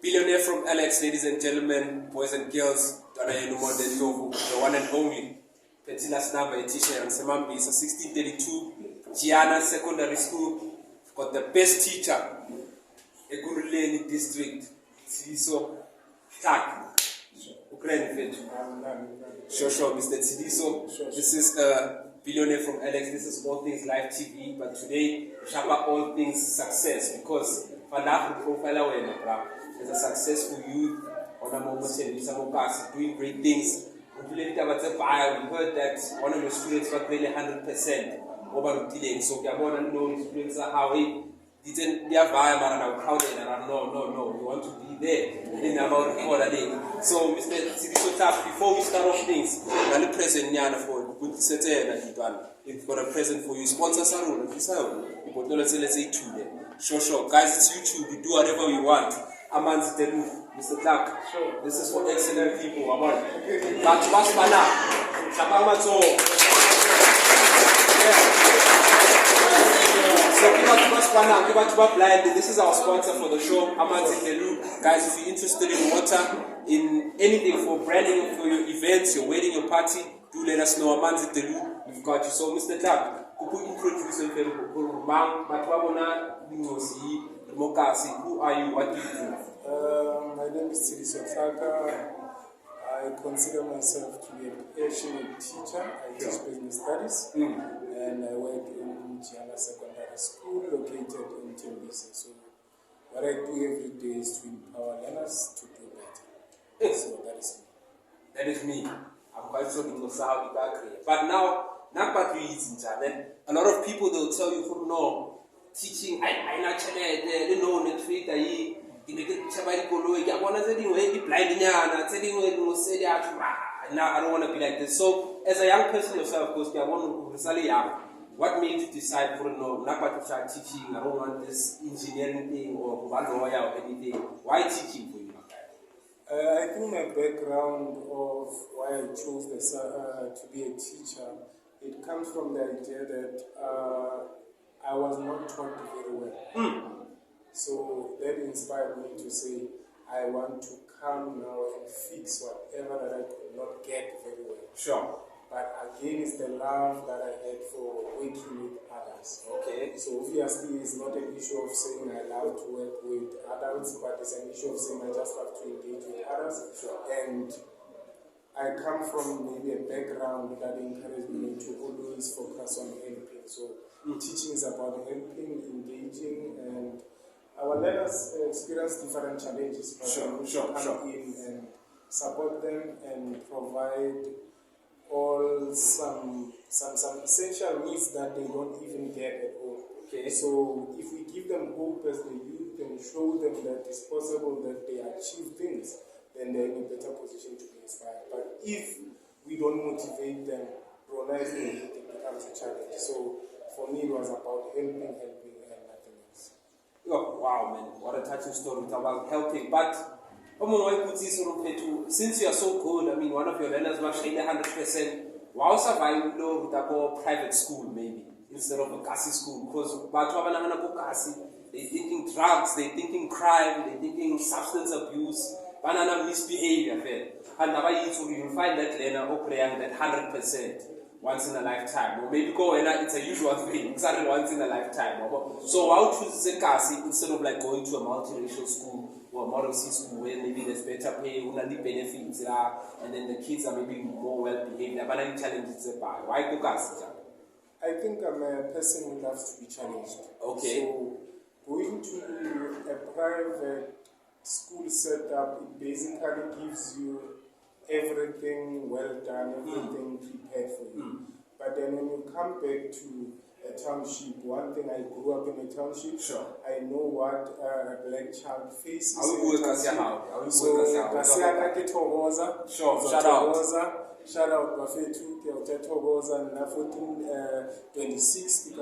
Billionaire from Alex, ladies and gentlemen, boys and girls, the one and only. Petilas number teacher and Semambisa, 1632, Gianna Secondary School. We've got the best teacher, Ekuruleni District, Tshidiso Thlaka. Sure, Mr. Tshidiso. This is a billionaire from Alex. This is all things live TV, but today we shall about all things success because profile as a successful youth on a moment doing great things. We heard that one of your students got really 100% over the so we want to know the students are how he didn't be a crowded and no, you want to be there. So Mr. Tshidiso Thlaka, before we start off things, I'm present for we've got a present for you. Sponsors are on let's say two there. Sure. Guys, it's YouTube, we do whatever we want. Amanzi Telu, Mr. Thlaka. Sure. This is for excellent people. This is our sponsor for the show, Amanzi Telu. Guys, if you're interested in water, in anything for branding for your events, your wedding, your party, do let us know. Amanzi Telu, we've got you. So, Mr. Thlaka, could you introduce yourself? Who are you? What do you do? My name is Tshidiso Thlaka. I consider myself to be a passionate teacher. I teach business studies and I work in Gianna Secondary School located in Tshidiso. So what I do every day is to empower learners to do better. So that is me. That is me. I'm quite sure you know how you got created. But now, not bad reasons. A lot of people, they'll tell you, no, teaching, I naturally, know, Netflix, I don't want to be like this. So, as a young person yourself, of course, I want to what made you decide for no, not to start teaching? I don't want this engineering thing or lawyer or anything. Why teaching for you? I think my background of why I chose to be a teacher, it comes from the idea that I was not taught very well. So that inspired me to say, I want to come now and fix whatever that I could not get very well. Sure. But again, it's the love that I had for working with others. Okay. So obviously, it's not an issue of saying I love to work with adults, but it's an issue of saying I just love to engage with others. Sure. And I come from maybe a background that encouraged me to always focus on helping. So teaching is about helping, engaging, and our learners experience different challenges, but we come in and support them and provide all some essential needs that they don't even get at home. Okay. So if we give them hope as the youth and show them that it's possible that they achieve things, then they're in a better position to be inspired. But if we don't motivate them, it becomes a challenge. So for me, it was about helping, and nothing else. Oh, wow, man. What a touching story about helping. But since you are so good, I mean, one of your learners was 100%. Why survive with a private school, maybe, instead of a Kasi school? Because they're thinking drugs, they're thinking crime, they're thinking substance abuse, banana misbehavior. And you'll find that learner operating that 100%. Once in a lifetime, or maybe it's a usual thing. It's only once in a lifetime. So I would choose Kasi instead of like going to a multiracial school or a model C school where maybe there's better pay, the benefits, and then the kids are maybe more well behaved. But any challenges why go Kasi? I think I'm a person who loves to be challenged. Okay. So going to a private school setup, it basically gives you everything well done, everything prepared for you. But then when you come back to a township, one thing, I grew up in a township. Sure. I know what a black child faces. Sure. Shout out Bafetu, Togoza, 1426,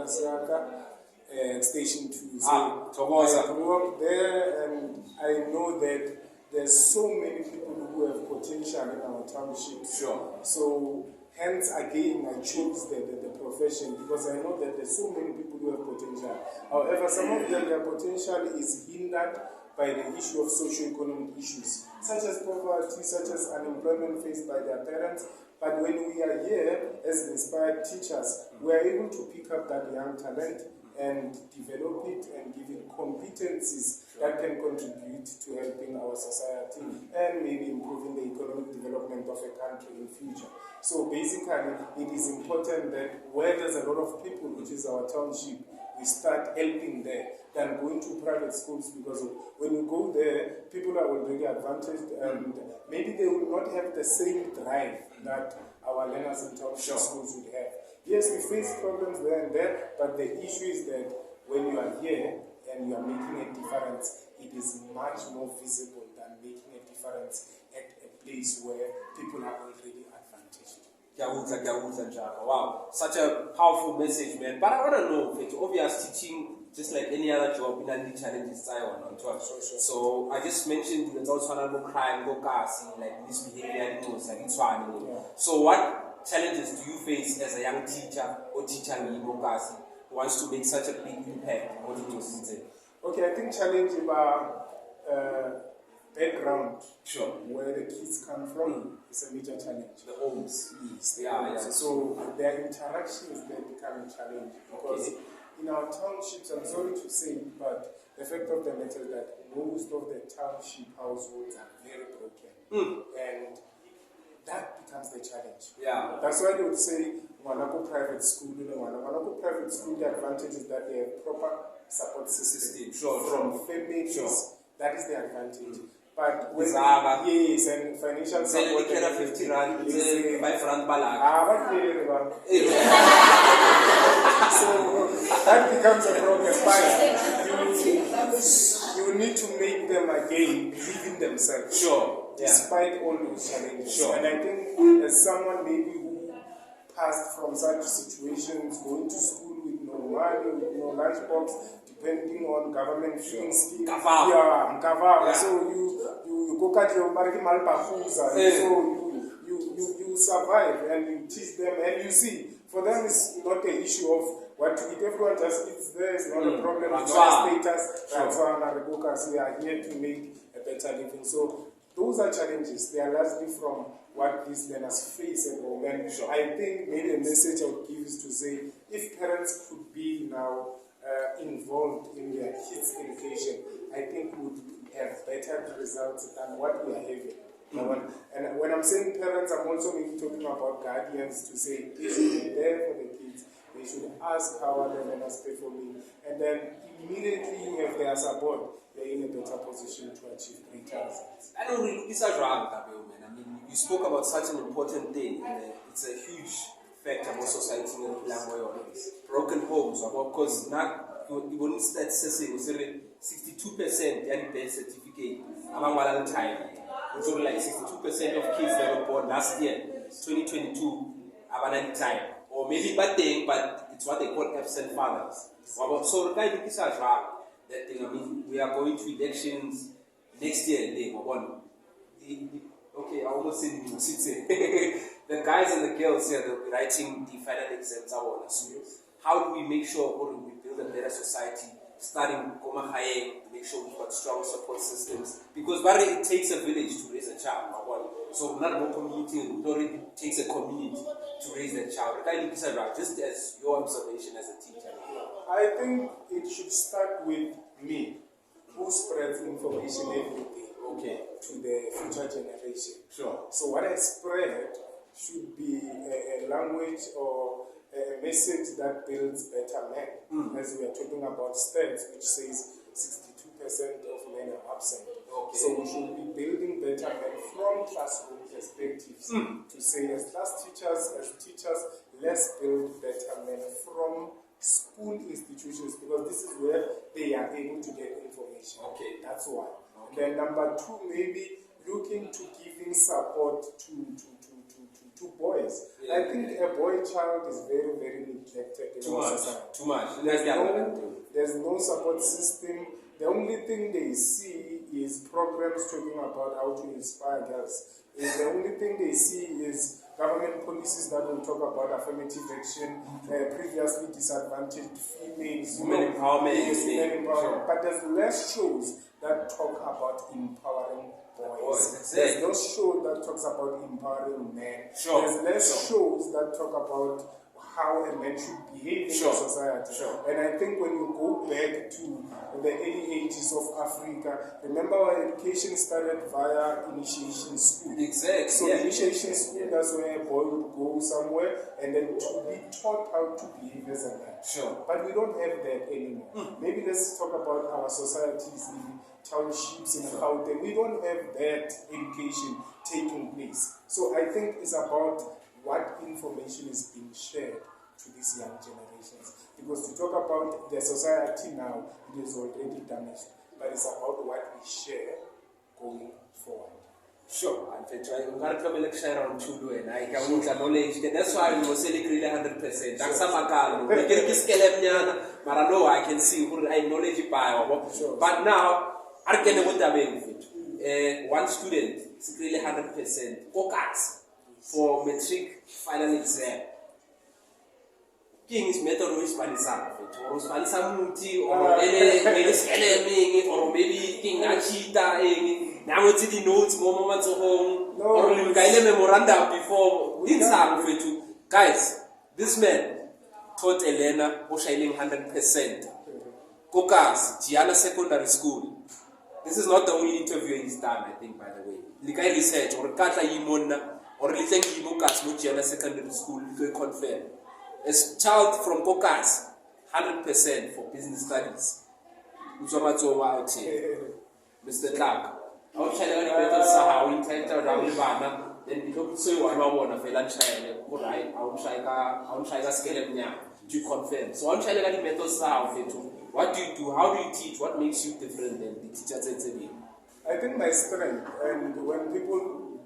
Station 2. So I grew up there and I know that there's so many people who have potential in our township. Sure. So hence again I chose the profession because I know that there's so many people who have potential. However, some of them, their potential is hindered by the issue of socio-economic issues, such as poverty, such as unemployment faced by their parents. But when we are here as inspired teachers, we are able to pick up that young talent and develop it and give it competencies that can contribute to helping our society and maybe improving the economic development of a country in future. So basically, it is important that where there's a lot of people, which is our township, we start helping there than going to private schools, because when you go there, people are already advantaged and maybe they will not have the same drive that our learners in township schools would have. Yes, we face problems there and there, but the issue is that when you are here and you are making a difference, it is much more visible than making a difference at a place where people are already advantaged. Wow, such a powerful message, man. But I want to know, it's obvious teaching, just like any other job, in any challenges, so I just mentioned the also crime, like misbehavior, so what challenges do you face as a young teacher or teacher who wants to make such a big impact? Okay, I think challenge about background, where the kids come from, is a major challenge. The homes. Yes, yeah. So their interactions then become a challenge, because in our townships, I'm sorry to say, but the fact of the matter is that most of the township households are very broken, and that becomes the challenge. Yeah. That's why they would say, Wanako private school, Wanako private school, the advantage is that they have proper support system from families. That is the advantage. But when yes, and financial support, 50 rand, 5 rand so that becomes a problem. But you need to make them again believe in themselves. Despite all those challenges. And I think as someone maybe who passed from such situations, going to school with no money, with no lunchbox, depending on government feeding scheme. So you go cut your so you survive and you teach them, and you see, for them it's not an issue of what to eat. Everyone just eats there, it's not a problem, it's not a status. That's why we are here to make a better living. So those are challenges. They are largely from what these learners face at home. And I think maybe a message I would give is to say, if parents could be now involved in their kids' education, I think we would have better results than what we are having. And when I'm saying parents, I'm also maybe talking about guardians, to say they should be there for the kids. They should ask how are the learners performing, and then immediately you have their support. They're in a better position to achieve greater results. I don't really, it's a drug, I mean, you spoke about such an important thing. It's a huge factor about society in broken homes, because now you wouldn't start saying 62% and birth certificate among one time. It's only like 62% of kids that were born last year, 2022, are at time. Or maybe bad thing, but it's what they call absent fathers. So the guy is a drug. That thing, I mean, we are going to elections next year. Okay, I almost said the guys and the girls here, they'll be writing the final exams. How do we make sure we build a better society, starting to make sure we've got strong support systems? Because it takes a village to raise a child. So not more community, it takes a community to raise that child. Just as your observation as a teacher. I think it should start with me, who spreads information every day to the future generation. So what I spread should be a language or a message that builds better men. As we are talking about stats, which says 62% of men are absent. So we should be building better men from classroom perspectives. To say, as class teachers, as teachers, let's build better men from school institutions, because this is where they are able to get information. That's one. Then number two, maybe looking to giving support to boys. I think a boy child is very, very neglected in our society. Too much. There's no support system. The only thing they see is programs talking about how to inspire girls. The only thing they see is government policies that will talk about affirmative action, previously disadvantaged females, women empowerment. But there's less shows that talk about empowering boys. That's There's it. no show that talks about empowering men. Sure. There's less shows that talk about how a man should behave in Sure. society. Sure. And I think when you go back to the early ages of Africa, remember our education started via initiation school. Exactly. So Yeah. initiation school, that's where a boy would go somewhere and then to be taught how to behave as a man. Sure. But we don't have that anymore. Maybe let's talk about our societies in townships in Gauteng. We don't have that education taking place. So I think it's about what information is being shared to these young generations. Because to talk about the society now, it is already damaged. But it's about what we share going forward. Sure, I'm going to come share on two and I can look at knowledge. That's why we must really 100%. That's some account. I know I can see who I knowledge by. But now, I can what I benefit. One student is really 100%. Focus for matric final exam. King is method which Panisam or Spanisamuti or any or maybe King Achita. Now it's the notes, more moments of home, or Kaile memoranda before guys, this man taught Elena Oshiling 100%. Kokas, Gianna Secondary School. This is not the only interview he's done, I think, by the way. Likai research or Kata Yimona or Liteng Yimukas, Gianna Secondary School, to confirm. A child from Kokas, 100% for business studies. Uzomatoma out here. Mr. Thlaka. I'll tell you the better how we take around the banner, then we don't say what I want to feel and China. Alright, I'll try to scale them now to confirm. So I'll tell you the methods how to what do you do, how do you teach, what makes you different than the teachers at the I think my strength, and when people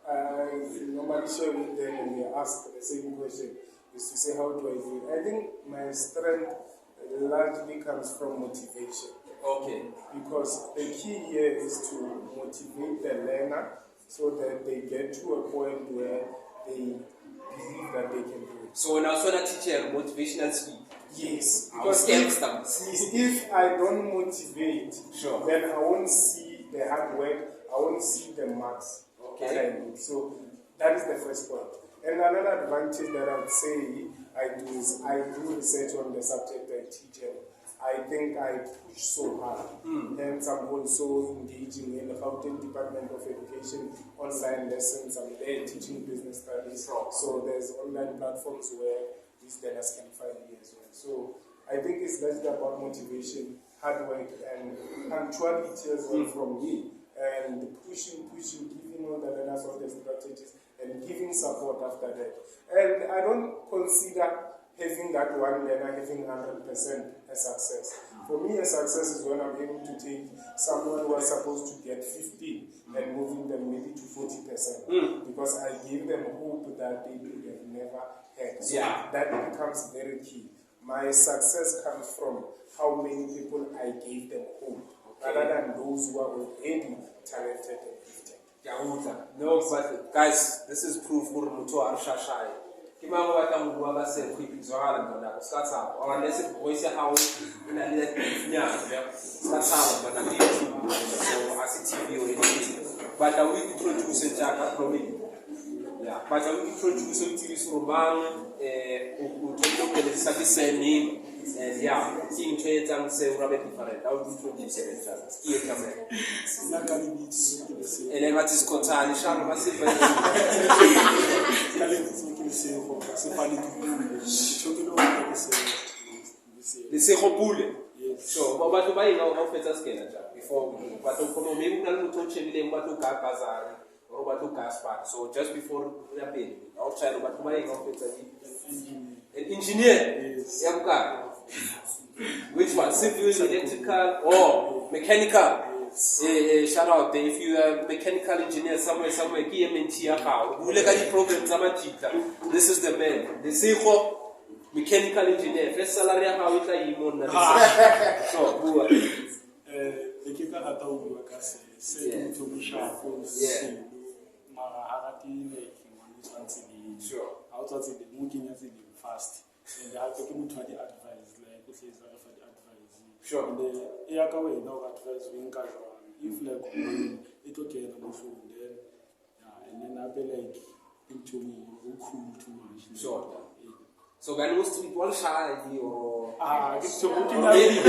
normally share with them and they ask the same question, is to say, how do I do it? I think my strength largely comes from motivation. Okay. Because the key here is to motivate the learner so that they get to a point where they believe that they can do it. So when I was a teacher, motivational speak. Yes. Because if I don't motivate, sure, then I won't see the hard work, I won't see the marks. Okay. So that is the first point. And another advantage that I would say I do is I do research on the subject I teach. I think I push so hard. Hence, I'm also engaging in the Gauteng Department of Education online lessons. I'm there teaching business studies. So there's online platforms where these learners can find me as well. So I think it's largely about motivation, hard work, and punctuality as well from me. And pushing, giving all the learners all the strategies, and giving support after that. And I don't consider having that one learner having 100% a success. For me, a success is when I'm able to take someone who was supposed to get 50 and moving them maybe to 40%. Because I gave them hope that they would have never had. So that becomes very key. My success comes from how many people I gave them hope, rather than those who are already talented and gifted. No, but guys, this is proof for Mutu Arshashai. Kimamo Watamuaba said, we Zoran, or unless it voice a house in a little Satsam, but I'm YouTube, so as a TV or anything. But I will introduce a Jack probably. Yeah, but I will introduce a TV Roman, who took the service name, and yeah, seeing trades and say, Robert different. I will introduce a Jack. Here, come and then what is Kotani, Shan, the Sehopule. So, but to buy no better scale before, but to maybe not to change what to Gazar or what to Gaspar. So, just before we are paid, outside what to buy no better. An engineer, which one? Civil, electrical, or mechanical? Shout out there if you are a mechanical engineer somewhere, this is the man. The Seho mechanical engineer. First salary how it like you so who are sure. Sure. And if like it okay, then and then I be like into me, cool too much. Sure. So when most people shy or it's so maybe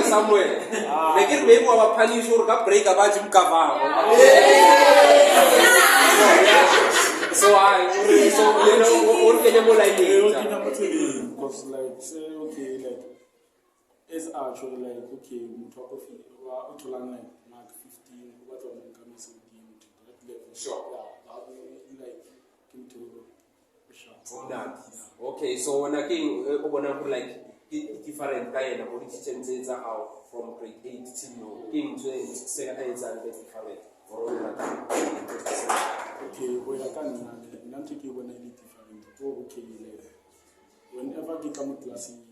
somewhere. Like it maybe our punish or break about him cover. So you know what can you like because like say okay like it's actually like okay top of it to learn like mark 15 what on come is to that level. Sure. Yeah, that will like into that. Okay, so when I came like different kind of teachers how from grade 8 till came to say different or okay, well I can not take it when I did different. Oh, okay, like whenever I come to class, like,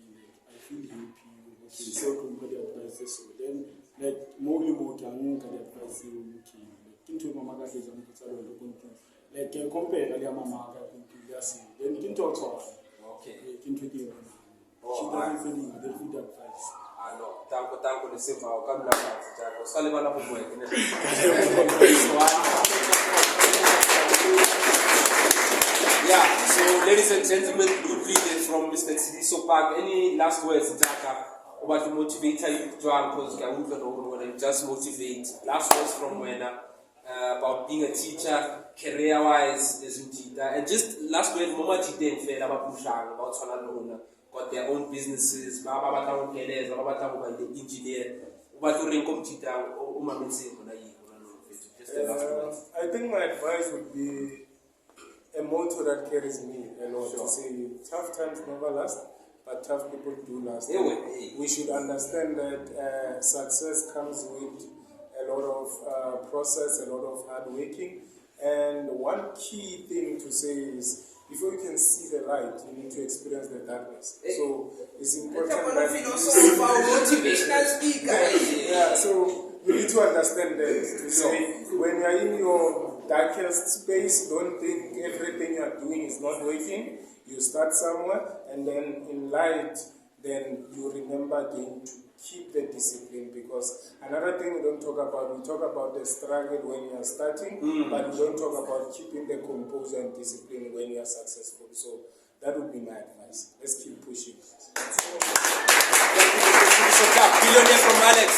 I feel happy. Okay, so come to the advice. So then, like more can advise you. Okay, like into my magazine, like compare the mama then into also. okay. Into the she doesn't feel the food advice. No, tango the same how come now. Yeah, so ladies and gentlemen, good reading from Mr. Tshidiso Thlaka. Any last words, Thlaka, about to motivate you to just motivate. Last words from Wena about being a teacher, career-wise, and just last word, Mama Chiden Fed about Pushang, about Sonalona, got their own businesses, Baba Keles, Baba the engineer, what to ring Chita, I think my advice would be a motto that carries me a lot. Sure. To say tough times never last, but tough people do last. We should understand that success comes with a lot of process, a lot of hard working, and one key thing to say is before you can see the light, you need to experience the darkness. So it's important that so you need to understand that to say when you are in your darkest space, don't think everything you are doing is not working. You start somewhere, and then in light, then you remember again to keep the discipline. Because another thing we don't talk about, we talk about the struggle when you are starting, but we don't talk about keeping the composure and discipline when you are successful. So that would be my advice. Let's keep pushing. Thank you, Mr. Billionaire from Alex.